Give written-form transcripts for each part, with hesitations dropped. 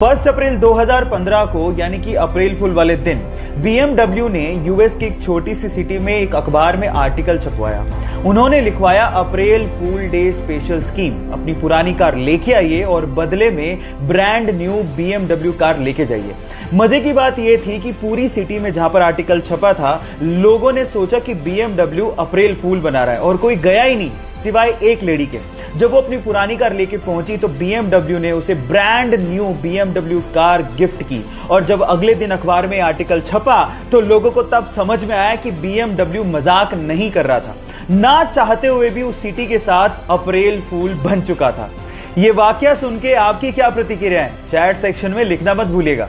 1 अप्रैल 2015 को यानी कि अप्रैल फुल वाले दिन BMW ने यूएस की एक छोटी सी सिटी में एक अखबार में आर्टिकल छपवाया। उन्होंने लिखवाया अप्रैल फूल डे स्पेशल स्कीम, अपनी पुरानी कार लेके आइए और बदले में ब्रांड न्यू BMW कार लेके जाइए। मजे की बात यह थी कि पूरी सिटी में जहां पर आर्टिकल छपा था, लोगों ने सोचा कि BMW अप्रैल फूल बना रहा है और कोई गया ही नहीं सिवाय एक लेडी के। जब वो अपनी पुरानी कार लेके पहुंची तो BMW ने उसे brand new BMW car gift की और जब अगले दिन अखबार में आर्टिकल छपा तो लोगों को तब समझ में आया कि BMW मजाक नहीं कर रहा था। ना चाहते हुए भी उस सिटी के साथ अप्रैल फूल बन चुका था। ये वाकया सुन के आपकी क्या प्रतिक्रिया है, चैट सेक्शन में लिखना मत भूलिएगा।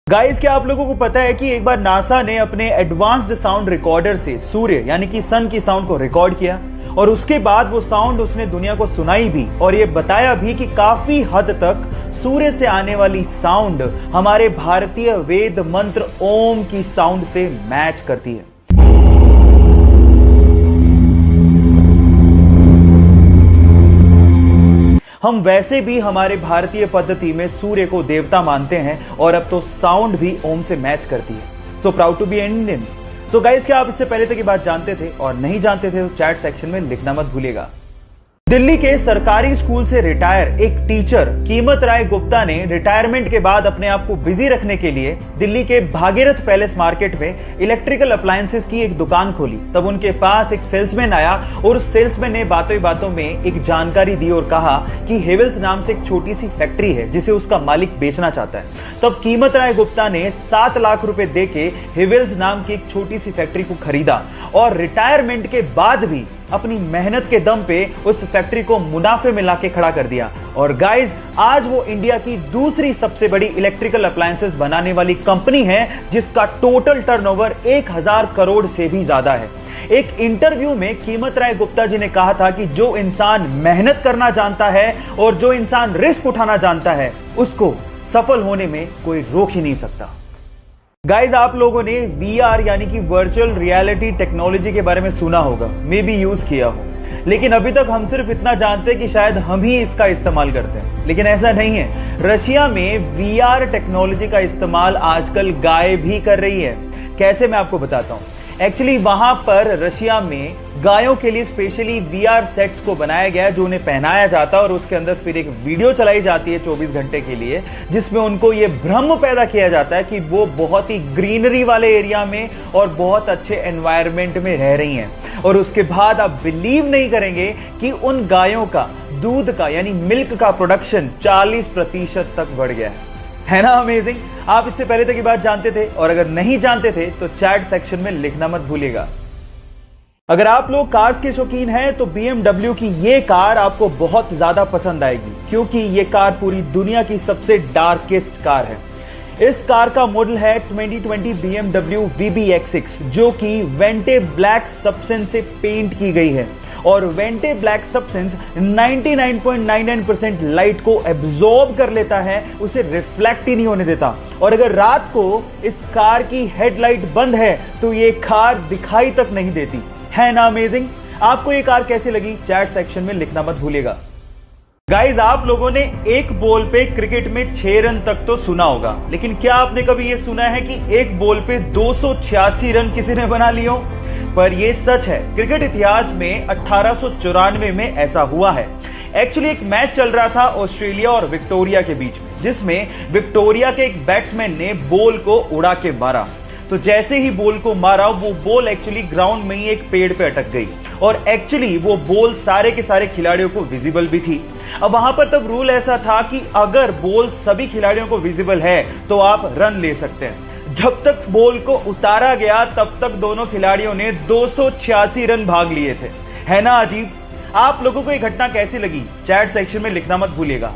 गाइस, क्या आप लोगों को पता है कि एक बार नासा ने अपने एडवांस्ड साउंड रिकॉर्डर से सूर्य यानी कि सन की साउंड को रिकॉर्ड किया और उसके बाद वो साउंड उसने दुनिया को सुनाई भी और ये बताया भी कि काफी हद तक सूर्य से आने वाली साउंड हमारे भारतीय वेद मंत्र ओम की साउंड से मैच करती है। हम वैसे भी हमारे भारतीय पद्धति में सूर्य को देवता मानते हैं और अब तो साउंड भी ओम से मैच करती है। So proud to be Indian. So guys, क्या आप इससे पहले तक ये बात जानते थे और नहीं जानते थे तो चैट सेक्शन में लिखना मत भूलिएगा। दिल्ली के सरकारी स्कूल से रिटायर एक टीचर कीमत राय गुप्ता ने रिटायरमेंट के बाद अपने आप को बिजी रखने के लिए दिल्ली के भागीरथ पैलेस मार्केट में इलेक्ट्रिकल अप्लायंसेस की एक दुकान खोली। तब उनके पास एक सेल्समैन आया और उस सेल्समैन ने बातों ही बातों में एक जानकारी दी और कहा कि हेवल्स नाम से एक छोटी सी फैक्ट्री है जिसे उसका मालिक बेचना चाहता है। तब कीमत राय गुप्ता ने 7 लाख रुपए देके हेवल्स नाम की एक छोटी सी फैक्ट्री को खरीदा और रिटायरमेंट के बाद भी अपनी मेहनत के दम पे उस फैक्ट्री को मुनाफे में लाके खड़ा कर दिया। और गाइस, आज वो इंडिया की दूसरी सबसे बड़ी इलेक्ट्रिकल अप्लायंसेस बनाने वाली कंपनी है जिसका टोटल टर्नओवर 1000 करोड़ से भी ज्यादा है। एक इंटरव्यू में कीमत राय गुप्ता जी ने कहा था कि जो इंसान मेहनत करना जानता है और जो इंसान रिस्क उठाना जानता है उसको सफल होने में कोई रोक ही नहीं सकता। गाइज, आप लोगों ने VR यानी कि वर्चुअल रियलिटी टेक्नोलॉजी के बारे में सुना होगा, मे बी यूज किया हो, लेकिन अभी तक हम सिर्फ इतना जानते हैं कि शायद हम ही इसका इस्तेमाल करते हैं, लेकिन ऐसा नहीं है। रशिया में VR टेक्नोलॉजी का इस्तेमाल आजकल गाय भी कर रही है। कैसे, मैं आपको बताता हूं। एक्चुअली वहां पर रशिया में गायों के लिए स्पेशली VR सेट्स को बनाया गया जो उन्हें पहनाया जाता है और उसके अंदर फिर एक वीडियो चलाई जाती है 24 घंटे के लिए, जिसमें उनको ये भ्रम पैदा किया जाता है कि वो बहुत ही ग्रीनरी वाले एरिया में और बहुत अच्छे एनवायरनमेंट में रह रही हैं। और उसके बाद आप बिलीव नहीं करेंगे कि उन गायों का दूध का यानी मिल्क का प्रोडक्शन 40% तक बढ़ गया है ना अमेजिंग। आप इससे पहले तक ये बात जानते थे और अगर नहीं जानते थे तो चैट सेक्शन में लिखना मत भूलिएगा। अगर आप लोग कार्स के शौकीन हैं तो BMW की ये कार आपको बहुत ज्यादा पसंद आएगी क्योंकि ये कार पूरी दुनिया की सबसे डार्केस्ट कार है। इस कार का मॉडल है 2020 BMW VBX6 जो कि वेंटे ब्लैक सब्सटेंस से पेंट की गई है और वेंटे ब्लैक सब्सटेंस 99.99% लाइट को एब्जॉर्ब कर लेता है, उसे रिफ्लेक्ट ही नहीं होने देता। और अगर रात को इस कार की हेडलाइट बंद है तो ये कार दिखाई तक नहीं देती, है ना अमेजिंग। आपको ये कार कैसी लगी, चैट सेक्शन में लिखना मत भूलिएगा। गाइज, आप लोगों ने एक बॉल पे क्रिकेट में 6 रन तक तो सुना होगा, लेकिन क्या आपने कभी ये सुना है कि एक बॉल पे 286 रन किसी ने बना लिए हो? पर ये सच है, क्रिकेट इतिहास में 1894 में ऐसा हुआ है। एक्चुअली एक मैच चल रहा था ऑस्ट्रेलिया और विक्टोरिया के बीच में, जिसमें विक्टोरिया के एक बैट्समैन ने बॉल को उड़ा के मारा। तो जैसे ही बॉल को मारा वो बॉल एक्चुअली ग्राउंड में ही एक पेड़ पे अटक गई और एक्चुअली वो बॉल सारे के सारे खिलाड़ियों को विजिबल भी थी। अब वहां पर तब रूल ऐसा था कि अगर बॉल सभी खिलाड़ियों को विजिबल है तो आप रन ले सकते हैं। जब तक बॉल को उतारा गया तब तक दोनों खिलाड़ियों ने 286 रन भाग लिए थे, है ना अजीब। आप लोगों को ये घटना कैसी लगी, चैट सेक्शन में लिखना मत भूलिएगा।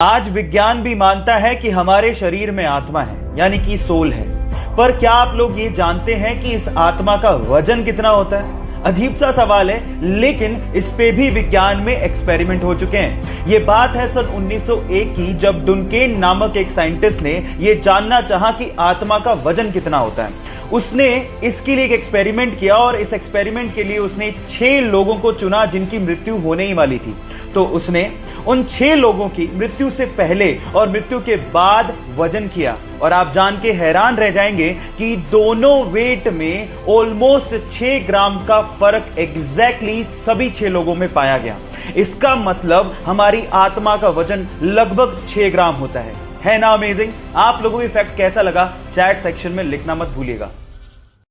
आज विज्ञान भी मानता है कि हमारे शरीर में आत्मा है यानी कि सोल है, पर क्या आप लोग ये जानते हैं कि इस आत्मा का वजन कितना होता है? अजीब सा सवाल है, लेकिन इस पे भी विज्ञान में एक्सपेरिमेंट हो चुके हैं। ये बात है सन 1901 की, जब डुनकेन नामक एक साइंटिस्ट ने यह जानना चाहा कि आत्मा का वजन कितना होता है। उसने इसके लिए एक एक्सपेरिमेंट किया और इस एक्सपेरिमेंट के लिए उसने 6 लोगों को चुना जिनकी मृत्यु होने ही वाली थी। तो उसने उन 6 लोगों की मृत्यु से पहले और मृत्यु के बाद वजन किया, और आप जान के हैरान रह जाएंगे कि दोनों वेट में ऑलमोस्ट 6 ग्राम का फर्क एग्जैक्टली सभी 6 लोगों में पाया गया। इसका मतलब हमारी आत्मा का वजन लगभग 6 ग्राम होता है ना अमेजिंग? आप लोगों को फैक्ट कैसा लगा चैट सेक्शन में लिखना मत भूलिएगा।